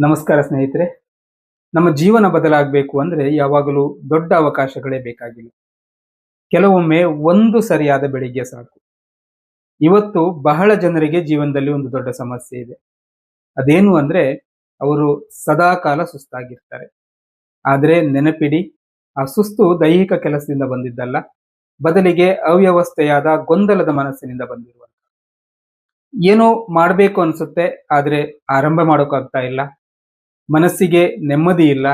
ನಮಸ್ಕಾರ ಸ್ನೇಹಿತರೆ. ನಮ್ಮ ಜೀವನ ಬದಲಾಗಬೇಕು ಅಂದ್ರೆ ಯಾವಾಗಲೂ ದೊಡ್ಡ ಅವಕಾಶಗಳೇ ಬೇಕಾಗಿಲ್ಲ. ಕೆಲವೊಮ್ಮೆ ಒಂದು ಸರಿಯಾದ ಬೆಳಿಗ್ಗೆ ಸಾಕು. ಇವತ್ತು ಬಹಳ ಜನರಿಗೆ ಜೀವನದಲ್ಲಿ ಒಂದು ದೊಡ್ಡ ಸಮಸ್ಯೆ ಇದೆ. ಅದೇನು ಅಂದ್ರೆ ಅವರು ಸದಾ ಕಾಲ ಸುಸ್ತಾಗಿರ್ತಾರೆ. ಆದ್ರೆ ನೆನಪಿಡಿ, ಆ ಸುಸ್ತು ದೈಹಿಕ ಕೆಲಸದಿಂದ ಬಂದಿದ್ದಲ್ಲ, ಬದಲಿಗೆ ಅವ್ಯವಸ್ಥೆಯಾದ ಗೊಂದಲದ ಮನಸ್ಸಿನಿಂದ ಬಂದಿರುವ. ಏನೋ ಮಾಡಬೇಕು ಅನ್ಸುತ್ತೆ, ಆದ್ರೆ ಆರಂಭ ಮಾಡೋಕ್ಕಾಗ್ತಾ ಇಲ್ಲ. ಮನಸ್ಸಿಗೆ ನೆಮ್ಮದಿ ಇಲ್ಲ,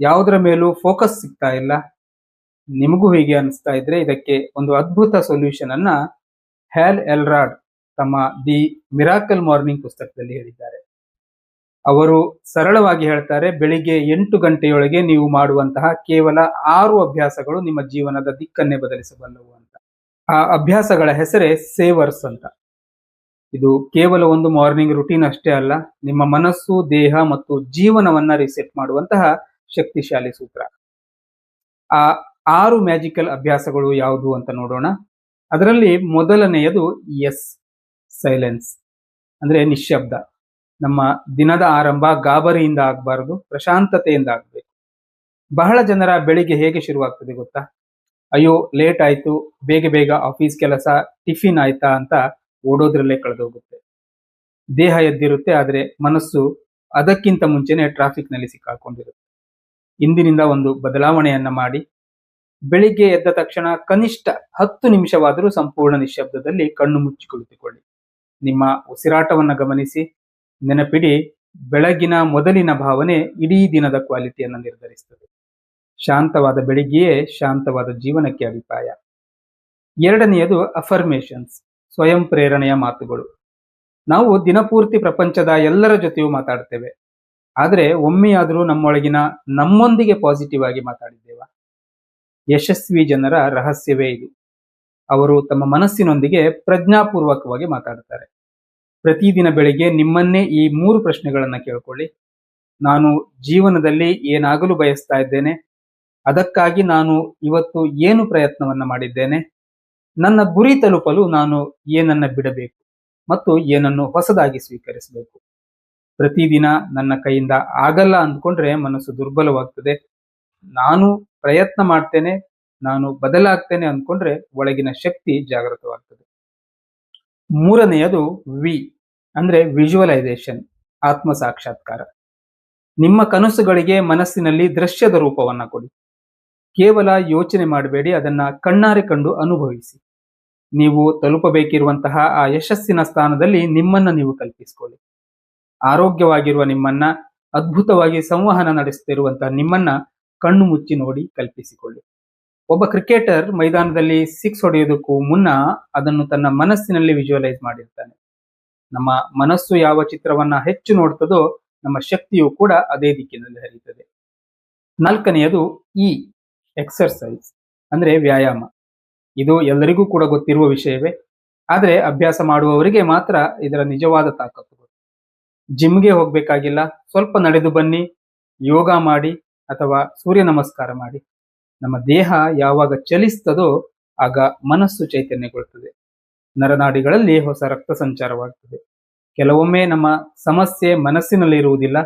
ಯಾವುದರ ಮೇಲೂ ಫೋಕಸ್ ಸಿಗ್ತಾ ಇಲ್ಲ. ನಿಮಗೂ ಹೀಗೆ ಅನಿಸ್ತಾ ಇದ್ರೆ ಇದಕ್ಕೆ ಒಂದು ಅದ್ಭುತ ಸೊಲ್ಯೂಷನ್ ಅನ್ನ ಹ್ಯಾಲ್ ಎಲ್ರಾಡ್ ತಮ್ಮ ದಿ ಮಿರಾಕಲ್ ಮಾರ್ನಿಂಗ್ ಪುಸ್ತಕದಲ್ಲಿ ಹೇಳಿದ್ದಾರೆ. ಅವರು ಸರಳವಾಗಿ ಹೇಳ್ತಾರೆ, ಬೆಳಿಗ್ಗೆ 8 ಗಂಟೆಯೊಳಗೆ ನೀವು ಮಾಡುವಂತಹ ಕೇವಲ 6 ಅಭ್ಯಾಸಗಳು ನಿಮ್ಮ ಜೀವನದ ದಿಕ್ಕನ್ನೇ ಬದಲಿಸಬಲ್ಲವು ಅಂತ. ಆ ಅಭ್ಯಾಸಗಳ ಹೆಸರೇ ಸೇವರ್ಸ್ ಅಂತ. ಇದು ಕೇವಲ ಒಂದು ಮಾರ್ನಿಂಗ್ ರುಟೀನ್ ಅಷ್ಟೇ ಅಲ್ಲ, ನಿಮ್ಮ ಮನಸ್ಸು, ದೇಹ ಮತ್ತು ಜೀವನವನ್ನ ರಿಸೆಟ್ ಮಾಡುವಂತಹ ಶಕ್ತಿಶಾಲಿ ಸೂತ್ರ. ಆ 6 ಮ್ಯಾಜಿಕಲ್ ಅಭ್ಯಾಸಗಳು ಯಾವುದು ಅಂತ ನೋಡೋಣ. ಅದರಲ್ಲಿ ಮೊದಲನೆಯದು ಎಸ್, ಸೈಲೆನ್ಸ್ ಅಂದ್ರೆ ನಿಶ್ಶಬ್ದ. ನಮ್ಮ ದಿನದ ಆರಂಭ ಗಾಬರಿಯಿಂದ ಆಗಬಾರದು, ಪ್ರಶಾಂತತೆಯಿಂದ ಆಗಬೇಕು. ಬಹಳ ಜನರ ಬೆಳಿಗ್ಗೆ ಹೇಗೆ ಶುರುವಾಗ್ತದೆ ಗೊತ್ತಾ? ಅಯ್ಯೋ ಲೇಟ್ ಆಯ್ತು, ಬೇಗ ಬೇಗ ಆಫೀಸ್ ಕೆಲಸ, ಟಿಫಿನ್ ಆಯ್ತಾ ಅಂತ ಓಡೋದ್ರಲ್ಲೇ ಕಳೆದೋಗುತ್ತೆ. ದೇಹ ಎದ್ದಿರುತ್ತೆ, ಆದ್ರೆ ಮನಸ್ಸು ಅದಕ್ಕಿಂತ ಮುಂಚೆನೆ ಟ್ರಾಫಿಕ್ ನಲ್ಲಿ ಸಿಕ್ಕಾಕೊಂಡಿರುತ್ತೆ. ಇಂದಿನಿಂದ ಒಂದು ಬದಲಾವಣೆಯನ್ನ ಮಾಡಿ. ಬೆಳಿಗ್ಗೆ ಎದ್ದ ತಕ್ಷಣ ಕನಿಷ್ಠ 10 ನಿಮಿಷವಾದರೂ ಸಂಪೂರ್ಣ ನಿಶ್ಶಬ್ದದಲ್ಲಿ ಕಣ್ಣು ಮುಚ್ಚಿ ಕುಳಿತುಕೊಳ್ಳಿ. ನಿಮ್ಮ ಉಸಿರಾಟವನ್ನ ಗಮನಿಸಿ. ನೆನಪಿಡಿ, ಬೆಳಗಿನ ಮೊದಲಿನ ಭಾವನೆ ಇಡೀ ದಿನದ ಕ್ವಾಲಿಟಿಯನ್ನು ನಿರ್ಧರಿಸುತ್ತದೆ. ಶಾಂತವಾದ ಬೆಳಿಗ್ಗೆಯೇ ಶಾಂತವಾದ ಜೀವನಕ್ಕೆ ಅಡಿಪಾಯ. ಎರಡನೆಯದು ಅಫರ್ಮೇಷನ್ಸ್, ಸ್ವಯಂ ಪ್ರೇರಣೆಯ ಮಾತುಗಳು. ನಾವು ದಿನಪೂರ್ತಿ ಪ್ರಪಂಚದ ಎಲ್ಲರ ಜೊತೆಯೂ ಮಾತಾಡ್ತೇವೆ, ಆದ್ರೆ ಒಮ್ಮೆಯಾದರೂ ನಮ್ಮೊಂದಿಗೆ ಪಾಸಿಟಿವ್ ಆಗಿ ಮಾತಾಡಿದ್ದೇವ? ಯಶಸ್ವಿ ಜನರ ರಹಸ್ಯವೇ ಇದು. ಅವರು ತಮ್ಮ ಮನಸ್ಸಿನೊಂದಿಗೆ ಪ್ರಜ್ಞಾಪೂರ್ವಕವಾಗಿ ಮಾತಾಡ್ತಾರೆ. ಪ್ರತಿದಿನ ಬೆಳಿಗ್ಗೆ ನಿಮ್ಮನ್ನೇ ಈ 3 ಪ್ರಶ್ನೆಗಳನ್ನ ಕೇಳ್ಕೊಳ್ಳಿ. ನಾನು ಜೀವನದಲ್ಲಿ ಏನಾಗಲು ಬಯಸ್ತಾ ಇದ್ದೇನೆ? ಅದಕ್ಕಾಗಿ ನಾನು ಇವತ್ತು ಏನು ಪ್ರಯತ್ನವನ್ನ ಮಾಡಿದ್ದೇನೆ? ನನ್ನ ಗುರಿ ತಲುಪಲು ನಾನು ಏನನ್ನ ಬಿಡಬೇಕು ಮತ್ತು ಏನನ್ನು ಹೊಸದಾಗಿ ಸ್ವೀಕರಿಸಬೇಕು? ಪ್ರತಿದಿನ ನನ್ನ ಕೈಯಿಂದ ಆಗಲ್ಲ ಅಂದ್ಕೊಂಡ್ರೆ ಮನಸ್ಸು ದುರ್ಬಲವಾಗ್ತದೆ. ನಾನು ಪ್ರಯತ್ನ ಮಾಡ್ತೇನೆ, ನಾನು ಬದಲಾಗ್ತೇನೆ ಅಂದ್ಕೊಂಡ್ರೆ ಒಳಗಿನ ಶಕ್ತಿ ಜಾಗೃತವಾಗ್ತದೆ. ಮೂರನೆಯದು ವಿ ಅಂದ್ರೆ ವಿಜುವಲೈಸೇಷನ್, ಆತ್ಮ ಸಾಕ್ಷಾತ್ಕಾರ. ನಿಮ್ಮ ಕನಸುಗಳಿಗೆ ಮನಸ್ಸಿನಲ್ಲಿ ದೃಶ್ಯದ ರೂಪವನ್ನ ಕೊಡಿ. ಕೇವಲ ಯೋಚನೆ ಮಾಡಬೇಡಿ, ಅದನ್ನ ಕಣ್ಣಾರೆ ಕಂಡು ಅನುಭವಿಸಿ. ನೀವು ತಲುಪಬೇಕಿರುವಂತಹ ಆ ಯಶಸ್ಸಿನ ಸ್ಥಾನದಲ್ಲಿ ನಿಮ್ಮನ್ನ ನೀವು ಕಲ್ಪಿಸಿಕೊಳ್ಳಿ. ಆರೋಗ್ಯವಾಗಿರುವ ನಿಮ್ಮನ್ನ, ಅದ್ಭುತವಾಗಿ ಸಂವಹನ ನಡೆಸುತ್ತಿರುವಂತಹ ನಿಮ್ಮನ್ನ ಕಣ್ಣು ಮುಚ್ಚಿ ನೋಡಿ ಕಲ್ಪಿಸಿಕೊಳ್ಳಿ. ಒಬ್ಬ ಕ್ರಿಕೆಟರ್ ಮೈದಾನದಲ್ಲಿ 6 ಹೊಡೆಯೋದಕ್ಕೂ ಮುನ್ನ ಅದನ್ನು ತನ್ನ ಮನಸ್ಸಿನಲ್ಲಿ ವಿಜುವಲೈಸ್ ಮಾಡಿರ್ತಾನೆ. ನಮ್ಮ ಮನಸ್ಸು ಯಾವ ಚಿತ್ರವನ್ನ ಹೆಚ್ಚು ನೋಡ್ತದೋ ನಮ್ಮ ಶಕ್ತಿಯು ಕೂಡ ಅದೇ ದಿಕ್ಕಿನಲ್ಲಿ ಹರಿಯುತ್ತದೆ. ನಾಲ್ಕನೆಯದು ಇ, ಎಕ್ಸರ್ಸೈಸ್ ಅಂದ್ರೆ ವ್ಯಾಯಾಮ. ಇದು ಎಲ್ಲರಿಗೂ ಕೂಡ ಗೊತ್ತಿರುವ ವಿಷಯವೇ, ಆದ್ರೆ ಅಭ್ಯಾಸ ಮಾಡುವವರಿಗೆ ಮಾತ್ರ ಇದರ ನಿಜವಾದ ತಾಕತ್ತು ಗೊತ್ತು. ಜಿಮ್ಗೆ ಹೋಗ್ಬೇಕಾಗಿಲ್ಲ, ಸ್ವಲ್ಪ ನಡೆದು ಬನ್ನಿ, ಯೋಗ ಮಾಡಿ ಅಥವಾ ಸೂರ್ಯ ನಮಸ್ಕಾರ ಮಾಡಿ. ನಮ್ಮ ದೇಹ ಯಾವಾಗ ಚಲಿಸ್ತದೋ ಆಗ ಮನಸ್ಸು ಚೈತನ್ಯಗೊಳ್ಳುತ್ತದೆ. ನರನಾಡಿಗಳಲ್ಲಿ ಹೊಸ ರಕ್ತ ಸಂಚಾರವಾಗ್ತದೆ. ಕೆಲವೊಮ್ಮೆ ನಮ್ಮ ಸಮಸ್ಯೆ ಮನಸ್ಸಿನಲ್ಲಿ ಇರುವುದಿಲ್ಲ,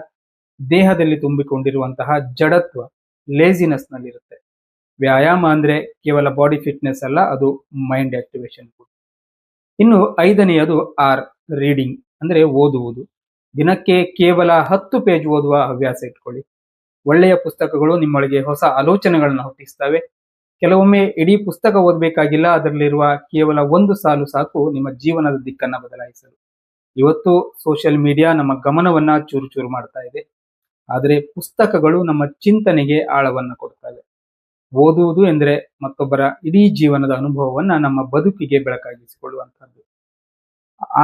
ದೇಹದಲ್ಲಿ ತುಂಬಿಕೊಂಡಿರುವಂತಹ ಜಡತ್ವ, ಲೇಜಿನೆಸ್ ನಲ್ಲಿರುತ್ತೆ. ವ್ಯಾಯಾಮ ಅಂದ್ರೆ ಕೇವಲ ಬಾಡಿ ಫಿಟ್ನೆಸ್ ಅಲ್ಲ, ಅದು ಮೈಂಡ್ ಆಕ್ಟಿವೇಶನ್ ಕೂಡ. ಇನ್ನು ಐದನೆಯದು ಆರ್, ರೀಡಿಂಗ್ ಅಂದ್ರೆ ಓದುವುದು. ದಿನಕ್ಕೆ ಕೇವಲ 10 ಪೇಜ್ ಓದುವ ಹವ್ಯಾಸ ಇಟ್ಕೊಳ್ಳಿ. ಒಳ್ಳೆಯ ಪುಸ್ತಕಗಳು ನಿಮ್ಮೊಳಗೆ ಹೊಸ ಆಲೋಚನೆಗಳನ್ನ ಹುಟ್ಟಿಸ್ತವೆ. ಕೆಲವೊಮ್ಮೆ ಇಡೀ ಪುಸ್ತಕ ಓದಬೇಕಾಗಿಲ್ಲ, ಅದರಲ್ಲಿರುವ ಕೇವಲ ಒಂದು ಸಾಲು ಸಾಕು ನಿಮ್ಮ ಜೀವನದ ದಿಕ್ಕನ್ನ ಬದಲಾಯಿಸಲು. ಇವತ್ತು ಸೋಷಿಯಲ್ ಮೀಡಿಯಾ ನಮ್ಮ ಗಮನವನ್ನ ಚೂರು ಚೂರು ಮಾಡ್ತಾ ಇದೆ, ಆದರೆ ಪುಸ್ತಕಗಳು ನಮ್ಮ ಚಿಂತನೆಗೆ ಆಳವನ್ನ ಕೊಡ್ತವೆ. ಓದುವುದು ಎಂದ್ರೆ ಮತ್ತೊಬ್ಬರ ಇಡೀ ಜೀವನದ ಅನುಭವವನ್ನ ನಮ್ಮ ಬದುಕಿಗೆ ಬೆಳಕಾಗಿಸಿಕೊಳ್ಳುವಂತಹದ್ದು.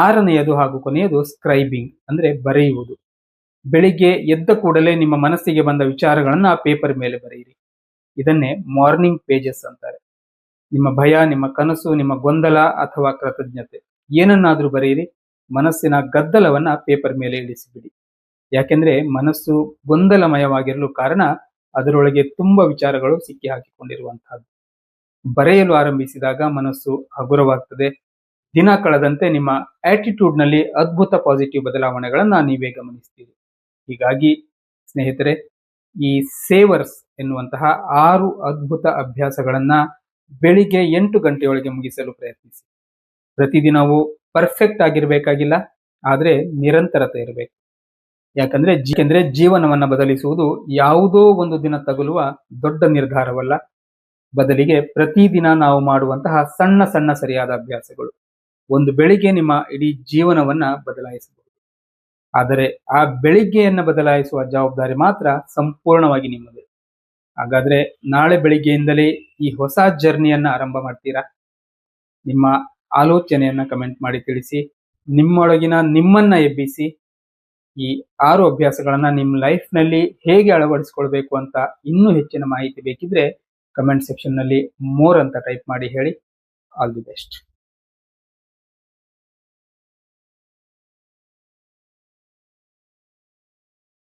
ಆರನೆಯದು ಹಾಗೂ ಕೊನೆಯದು ಸ್ಕ್ರೈಬಿಂಗ್ ಅಂದ್ರೆ ಬರೆಯುವುದು. ಬೆಳಿಗ್ಗೆ ಎದ್ದ ಕೂಡಲೇ ನಿಮ್ಮ ಮನಸ್ಸಿಗೆ ಬಂದ ವಿಚಾರಗಳನ್ನ ಪೇಪರ್ ಮೇಲೆ ಬರೆಯಿರಿ. ಇದನ್ನೇ ಮಾರ್ನಿಂಗ್ ಪೇಜಸ್ ಅಂತಾರೆ. ನಿಮ್ಮ ಭಯ, ನಿಮ್ಮ ಕನಸು, ನಿಮ್ಮ ಗೊಂದಲ ಅಥವಾ ಕೃತಜ್ಞತೆ ಏನನ್ನಾದ್ರೂ ಬರೆಯಿರಿ. ಮನಸ್ಸಿನ ಗದ್ದಲವನ್ನ ಪೇಪರ್ ಮೇಲೆ ಇಳಿಸಿಬಿಡಿ. ಯಾಕೆಂದ್ರೆ ಮನಸ್ಸು ಗೊಂದಲಮಯವಾಗಿರಲು ಕಾರಣ ಅದರೊಳಗೆ ತುಂಬಾ ವಿಚಾರಗಳು ಸಿಕ್ಕಿ ಹಾಕಿಕೊಂಡಿರುವಂತಹದ್ದು. ಬರೆಯಲು ಆರಂಭಿಸಿದಾಗ ಮನಸ್ಸು ಹಗುರವಾಗ್ತದೆ. ದಿನ ಕಳೆದಂತೆ ನಿಮ್ಮ ಆಟಿಟ್ಯೂಡ್ ನಲ್ಲಿ ಅದ್ಭುತ ಪಾಸಿಟಿವ್ ಬದಲಾವಣೆಗಳನ್ನ ನೀವೇ ಗಮನಿಸ್ತೀರಿ. ಹೀಗಾಗಿ ಸ್ನೇಹಿತರೆ, ಈ ಸೇವರ್ಸ್ ಎನ್ನುವಂತಹ 6 ಅದ್ಭುತ ಅಭ್ಯಾಸಗಳನ್ನ ಬೆಳಿಗ್ಗೆ 8 ಗಂಟೆಯೊಳಗೆ ಮುಗಿಸಲು ಪ್ರಯತ್ನಿಸಿ. ಪ್ರತಿದಿನವೂ ಪರ್ಫೆಕ್ಟ್ ಆಗಿರ್ಬೇಕಾಗಿಲ್ಲ, ಆದ್ರೆ ನಿರಂತರತೆ ಇರಬೇಕು. ಯಾಕಂದ್ರೆ ಜೀವನವನ್ನ ಬದಲಿಸುವುದು ಯಾವುದೋ ಒಂದು ದಿನ ತಗುಲುವ ದೊಡ್ಡ ನಿರ್ಧಾರವಲ್ಲ, ಬದಲಿಗೆ ಪ್ರತಿದಿನ ನಾವು ಮಾಡುವಂತಹ ಸಣ್ಣ ಸಣ್ಣ ಸರಿಯಾದ ಅಭ್ಯಾಸಗಳು ಒಂದು ಬೆಳಿಗ್ಗೆ ನಿಮ್ಮ ಇಡೀ ಜೀವನವನ್ನ ಬದಲಾಯಿಸಬಹುದು. ಆದರೆ ಆ ಬೆಳಿಗ್ಗೆಯನ್ನ ಬದಲಾಯಿಸುವ ಜವಾಬ್ದಾರಿ ಮಾತ್ರ ಸಂಪೂರ್ಣವಾಗಿ ನಿಮ್ಮದೇ. ಹಾಗಾದ್ರೆ ನಾಳೆ ಬೆಳಿಗ್ಗೆಯಿಂದಲೇ ಈ ಹೊಸ ಜರ್ನಿಯನ್ನ ಆರಂಭ ಮಾಡ್ತೀರಾ? ನಿಮ್ಮ ಆಲೋಚನೆಯನ್ನ ಕಮೆಂಟ್ ಮಾಡಿ ತಿಳಿಸಿ. ನಿಮ್ಮೊಳಗಿನ ನಿಮ್ಮನ್ನ ಎಬ್ಬಿಸಿ. ಈ 6 ಅಭ್ಯಾಸಗಳನ್ನ ನಿಮ್ಮ ಲೈಫ್ ನಲ್ಲಿ ಹೇಗೆ ಅಳವಡಿಸಿಕೊಳ್ಬೇಕು ಅಂತ ಇನ್ನೂ ಹೆಚ್ಚಿನ ಮಾಹಿತಿ ಬೇಕಿದ್ರೆ ಕಮೆಂಟ್ ಸೆಕ್ಷನ್ ನಲ್ಲಿ ಮೋರ್ ಅಂತ ಟೈಪ್ ಮಾಡಿ ಹೇಳಿ. All the best.